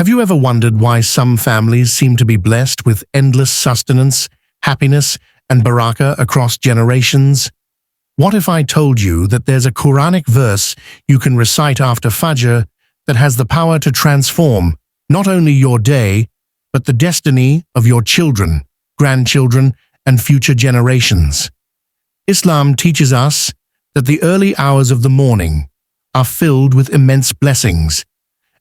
Have you ever wondered why some families seem to be blessed with endless sustenance, happiness, and barakah across generations? What if I told you that there's a Quranic verse you can recite after Fajr that has the power to transform not only your day, but the destiny of your children, grandchildren, and future generations? Islam teaches us that the early hours of the morning are filled with immense blessings,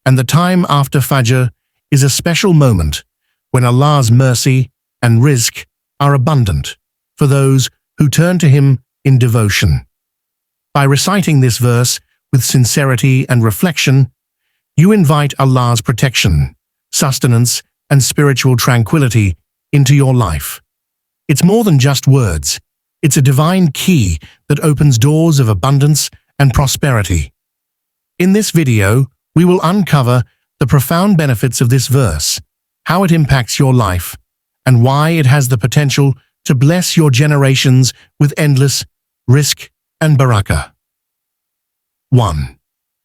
and the time after Fajr is a special moment when Allah's mercy and rizq are abundant for those who turn to Him in devotion. By reciting this verse with sincerity and reflection, you invite Allah's protection, sustenance, and spiritual tranquility into your life. It's more than just words. It's a divine key that opens doors of abundance and prosperity. In this video, we will uncover the profound benefits of this verse, how it impacts your life, and why it has the potential to bless your generations with endless rizq and barakah. 1.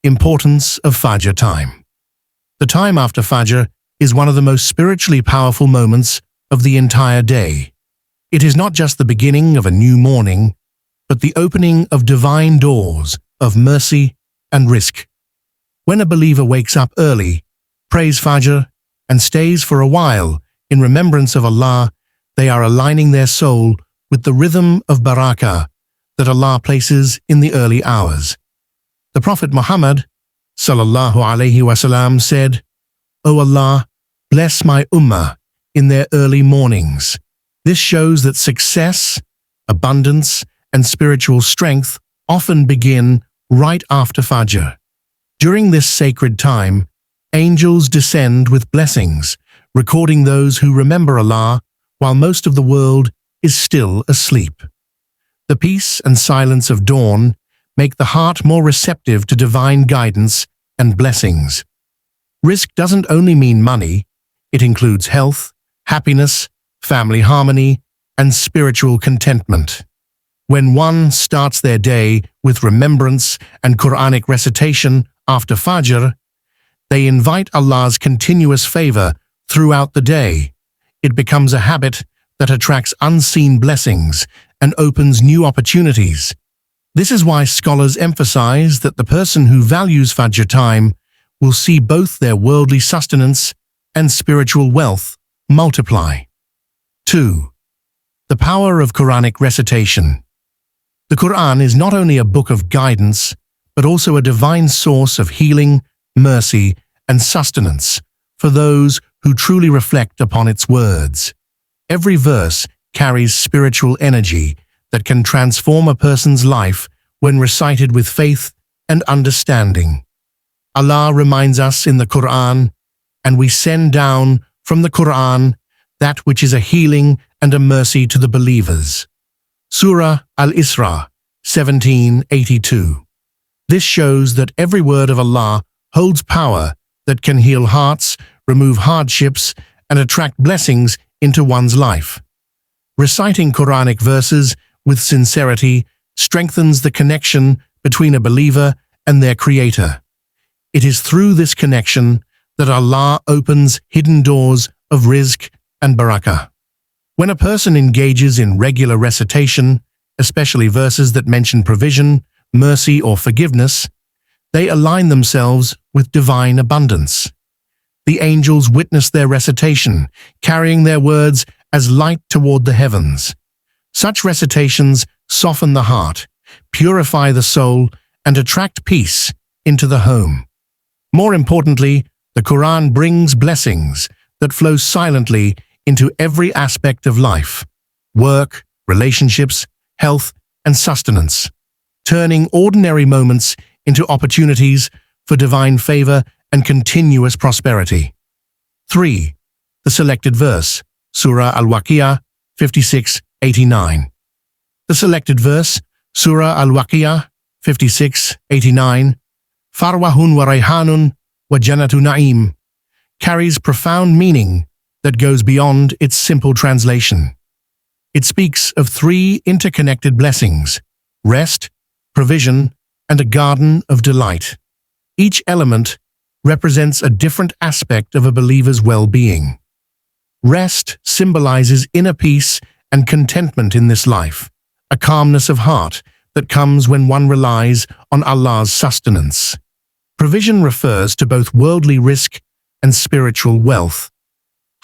Importance of Fajr time. The time after Fajr is one of the most spiritually powerful moments of the entire day. It is not just the beginning of a new morning, but the opening of divine doors of mercy and rizq. When a believer wakes up early, prays Fajr, and stays for a while in remembrance of Allah, they are aligning their soul with the rhythm of barakah that Allah places in the early hours. The Prophet Muhammad sallallahu alaihi wasallam said, "O Allah, bless my ummah in their early mornings." This shows that success, abundance, and spiritual strength often begin right after Fajr. During this sacred time, angels descend with blessings, recording those who remember Allah while most of the world is still asleep. The peace and silence of dawn make the heart more receptive to divine guidance and blessings. Rizq doesn't only mean money, it includes health, happiness, family harmony, and spiritual contentment. When one starts their day with remembrance and Quranic recitation after Fajr, they invite Allah's continuous favor throughout the day. It becomes a habit that attracts unseen blessings and opens new opportunities. This is why scholars emphasize that the person who values Fajr time will see both their worldly sustenance and spiritual wealth multiply. 2. The power of Quranic recitation. The Quran is not only a book of guidance, but also a divine source of healing, mercy, and sustenance for those who truly reflect upon its words. Every verse carries spiritual energy that can transform a person's life when recited with faith and understanding. Allah reminds us in the Quran, "And we send down from the Quran that which is a healing and a mercy to the believers." Surah Al-Isra 17:82. This shows that every word of Allah holds power that can heal hearts, remove hardships, and attract blessings into one's life. Reciting Quranic verses with sincerity strengthens the connection between a believer and their Creator. It is through this connection that Allah opens hidden doors of rizq and barakah. When a person engages in regular recitation, especially verses that mention provision, mercy, or forgiveness, they align themselves with divine abundance. The angels witness their recitation, carrying their words as light toward the heavens. Such recitations soften the heart, purify the soul, and attract peace into the home. More importantly, the Quran brings blessings that flow silently into every aspect of life: work, relationships, health, and sustenance, turning ordinary moments into opportunities for divine favor and continuous prosperity. 3. The selected verse, Surah Al-Waqi'ah 56:89. The selected verse, Surah Al-Waqi'ah 56:89, Farwahun wa rayhanun wa jannatu na'im, carries profound meaning that goes beyond its simple translation. It speaks of three interconnected blessings: rest, provision, and a garden of delight. Each element represents a different aspect of a believer's well-being. Rest symbolizes inner peace and contentment in this life, a calmness of heart that comes when one relies on Allah's sustenance. Provision refers to both worldly risk and spiritual wealth,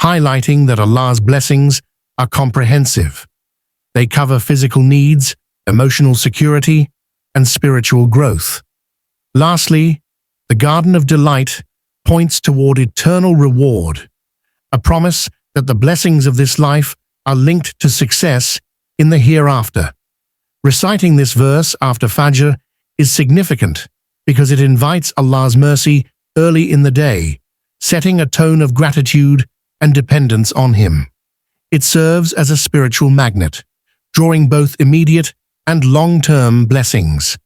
highlighting that Allah's blessings are comprehensive. They cover physical needs, emotional security, and spiritual growth. Lastly, the Garden of Delight points toward eternal reward, a promise that the blessings of this life are linked to success in the hereafter. Reciting this verse after Fajr is significant because it invites Allah's mercy early in the day, setting a tone of gratitude and dependence on Him. It serves as a spiritual magnet, drawing both immediate and long-term blessings.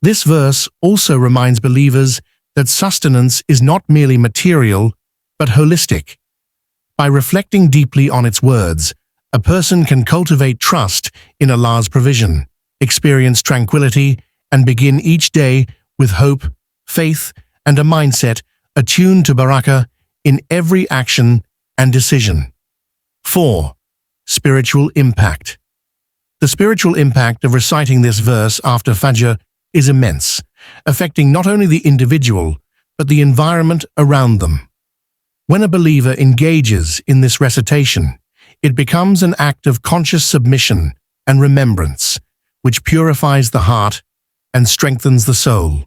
This verse also reminds believers that sustenance is not merely material, but holistic. By reflecting deeply on its words, a person can cultivate trust in Allah's provision, experience tranquility, and begin each day with hope, faith, and a mindset attuned to barakah in every action and decision. 4. Spiritual impact. The spiritual impact of reciting this verse after Fajr is immense, affecting not only the individual, but the environment around them. When a believer engages in this recitation, it becomes an act of conscious submission and remembrance, which purifies the heart and strengthens the soul.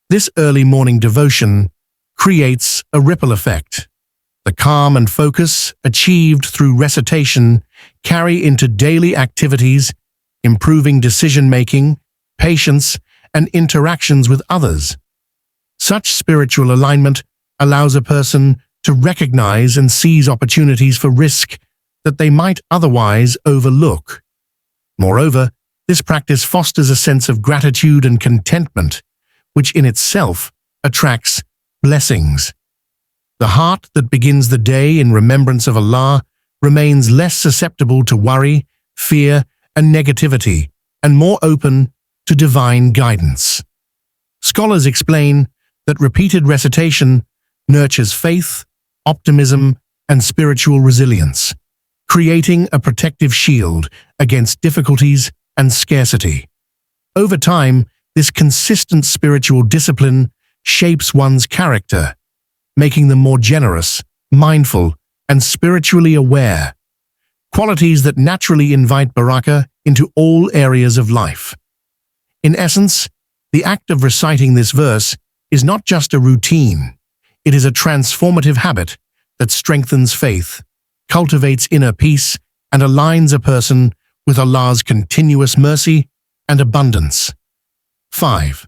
This early morning devotion creates a ripple effect. The calm and focus achieved through recitation carry into daily activities, improving decision-making, patience, and interactions with others. Such spiritual alignment allows a person to recognize and seize opportunities for risk that they might otherwise overlook. Moreover, this practice fosters a sense of gratitude and contentment, which in itself attracts blessings. The heart that begins the day in remembrance of Allah remains less susceptible to worry, fear, and negativity, and more open to divine guidance. Scholars explain that repeated recitation nurtures faith, optimism, and spiritual resilience, creating a protective shield against difficulties and scarcity. Over time, this consistent spiritual discipline shapes one's character, making them more generous, mindful, and spiritually aware, qualities that naturally invite barakah into all areas of life. In essence, the act of reciting this verse is not just a routine, it is a transformative habit that strengthens faith, cultivates inner peace, and aligns a person with Allah's continuous mercy and abundance. 5.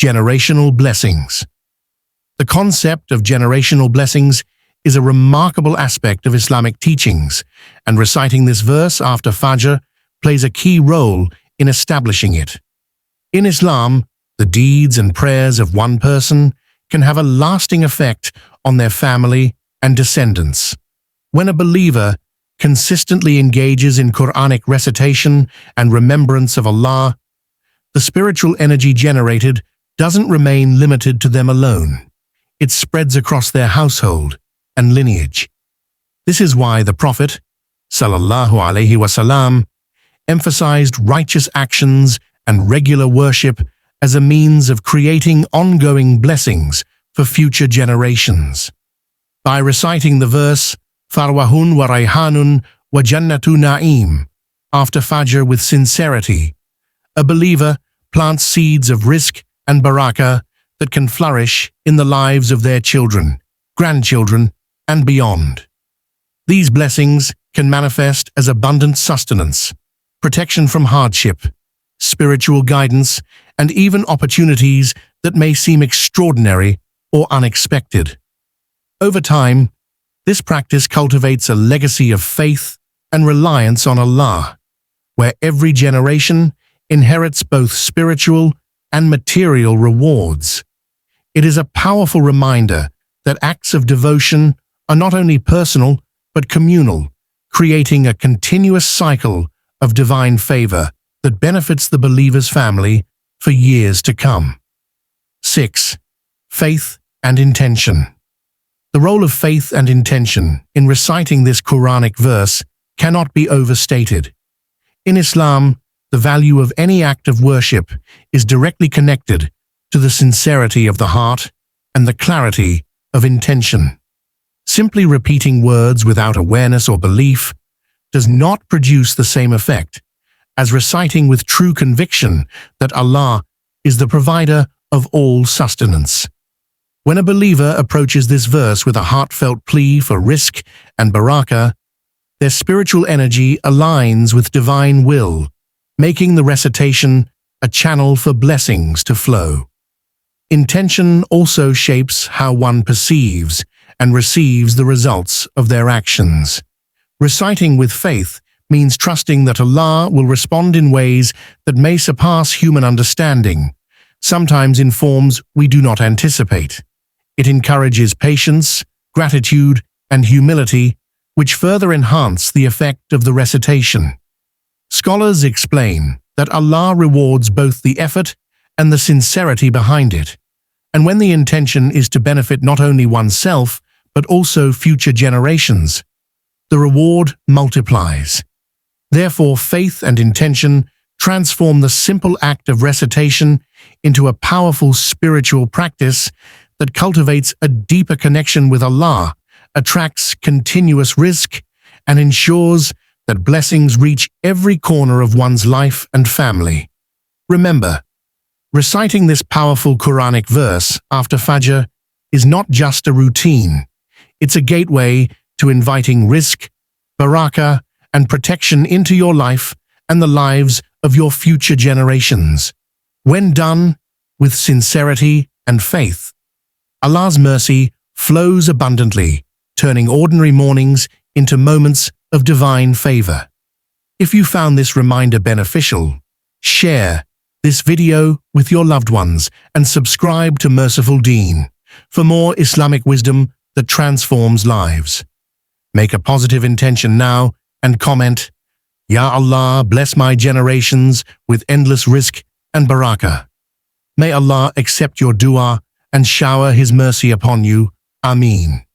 Generational blessings. The concept of generational blessings is a remarkable aspect of Islamic teachings, and reciting this verse after Fajr plays a key role in establishing it. In Islam, the deeds and prayers of one person can have a lasting effect on their family and descendants. When a believer consistently engages in Quranic recitation and remembrance of Allah, the spiritual energy generated doesn't remain limited to them alone. It spreads across their household and lineage. This is why the Prophet, sallallahu alaihi wasallam, emphasized righteous actions and regular worship as a means of creating ongoing blessings for future generations. By reciting the verse, Farwahun wa Rayhanun wa Jannatu Na'im, after Fajr with sincerity, a believer plants seeds of rizq and barakah that can flourish in the lives of their children, grandchildren, and beyond. These blessings can manifest as abundant sustenance, protection from hardship, spiritual guidance, and even opportunities that may seem extraordinary or unexpected. Over time, this practice cultivates a legacy of faith and reliance on Allah, where every generation inherits both spiritual and material rewards. It is a powerful reminder that acts of devotion are not only personal but communal, creating a continuous cycle of divine favor that benefits the believer's family for years to come. 6. Faith and intention. The role of faith and intention in reciting this Quranic verse cannot be overstated. In Islam, the value of any act of worship is directly connected to the sincerity of the heart and the clarity of intention. Simply repeating words without awareness or belief does not produce the same effect as reciting with true conviction that Allah is the provider of all sustenance. When a believer approaches this verse with a heartfelt plea for rizq and barakah, their spiritual energy aligns with divine will, making the recitation a channel for blessings to flow. Intention also shapes how one perceives and receives the results of their actions. Reciting with faith means trusting that Allah will respond in ways that may surpass human understanding, sometimes in forms we do not anticipate. It encourages patience, gratitude, and humility, which further enhance the effect of the recitation. Scholars explain that Allah rewards both the effort and the sincerity behind it, and when the intention is to benefit not only oneself but also future generations, the reward multiplies. Therefore, faith and intention transform the simple act of recitation into a powerful spiritual practice that cultivates a deeper connection with Allah, attracts continuous rizq, and ensures that blessings reach every corner of one's life and family. Remember, reciting this powerful Quranic verse after Fajr is not just a routine. It's a gateway to inviting rizq, barakah, and protection into your life and the lives of your future generations. When done with sincerity and faith, Allah's mercy flows abundantly, turning ordinary mornings into moments of divine favor. If you found this reminder beneficial, share this video with your loved ones and subscribe to Merciful Deen for more Islamic wisdom that transforms lives. Make a positive intention now and comment, Ya Allah, bless my generations with endless rizq and barakah. May Allah accept your dua and shower His mercy upon you. Ameen.